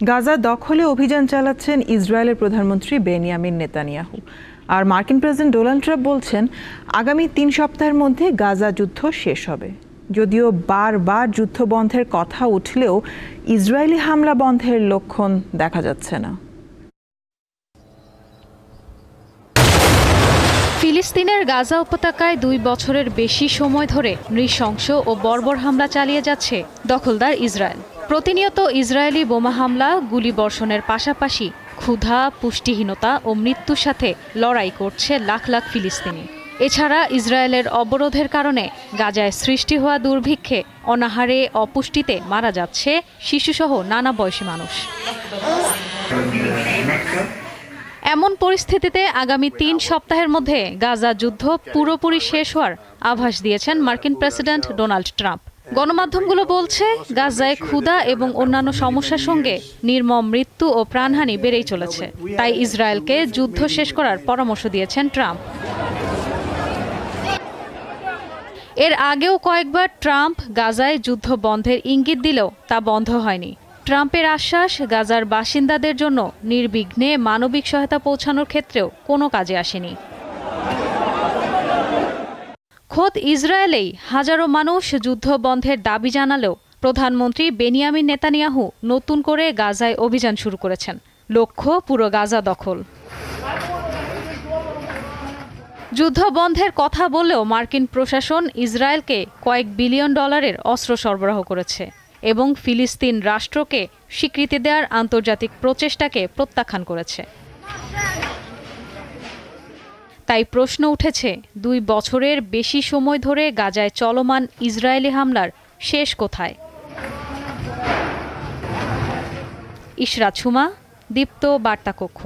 গাজা দখলে অভিযান চালাচ্ছেন ইসরায়েলের প্রধানমন্ত্রী বেনিয়ামিন নেতানিয়াহু। আর মার্কিন প্রেসিডেন্ট ডোনাল্ড ট্রাম্প বলছেন আগামী ৩ সপ্তাহের মধ্যে গাজা যুদ্ধ শেষ হবে। যদিও বারবার যুদ্ধ বন্ধের কথা উঠলেও ইসরায়েলি হামলা বন্ধের লক্ষণ দেখা যাচ্ছে না। ফিলিস্তিনের গাজা উপত্যকায় ২ বছরের বেশি সময় ধরে নৃশংস ও বর্বর হামলা চালিয়ে যাচ্ছে দখলদার ইসরায়েল। প্রতিনিয়ত ইসরায়েলি বোমা হামলা, গুলিবর্ষণের পাশাপাশি ক্ষুধা, পুষ্টিহীনতা ও মৃত্যুর সাথে লড়াই করছে লাখ লাখ ফিলিস্তিনি। এছাড়া ইসরায়েলের অবরোধের কারণে গাজায় সৃষ্টি হওয়া দুর্ভিক্ষে, অনাহারে, অপুষ্টিতে মারা যাচ্ছে শিশুসহ নানা বয়সী মানুষ। এমন পরিস্থিতিতে আগামী ৩ সপ্তাহের মধ্যে গাজা যুদ্ধ পুরোপুরি শেষ হওয়ার আভাস দিয়েছেন মার্কিন প্রেসিডেন্ট ডোনাল্ড ট্রাম্প। গণমাধ্যমগুলো বলছে গাজায় ক্ষুধা এবং অন্যান্য সমস্যার সঙ্গে নির্মম মৃত্যু ও প্রাণহানি বেড়েই চলেছে। তাই ইসরায়েলকে যুদ্ধ শেষ করার পরামর্শ দিয়েছেন ট্রাম্প। এর আগেও কয়েকবার ট্রাম্প গাজায় যুদ্ধ বন্ধের ইঙ্গিত দিলেও তা বন্ধ হয়নি। ট্রাম্পের আশ্বাস গাজার বাসিন্দাদের জন্য নির্বিঘ্নে মানবিক সহায়তা পৌঁছানোর ক্ষেত্রেও কোনো কাজে আসেনি। খোদ ইসরায়েলেই হাজারো মানুষ যুদ্ধ বন্ধের দাবি জানালেও প্রধানমন্ত্রী বেনিয়ামিন নেতানিয়াহু নতুন করে গাজায় অভিযান শুরু করেছেন। লক্ষ্য পুরো গাজা দখল। যুদ্ধ বন্ধের কথা বললেও মার্কিন প্রশাসন ইসরায়েলকে কয়েক বিলিয়ন ডলারের অস্ত্র সরবরাহ করেছে এবং ফিলিস্তিন রাষ্ট্রকে স্বীকৃতি দেওয়ার আন্তর্জাতিক প্রচেষ্টাকে প্রত্যাখ্যান করেছে। তাই প্রশ্ন উঠেছে, ২ বছরের বেশি সময় ধরে গাজায় চলমান ইসরায়েলি হামলার শেষ কোথায়? ইশরাত সুমা, দীপ্ত বার্তা কক্ষ।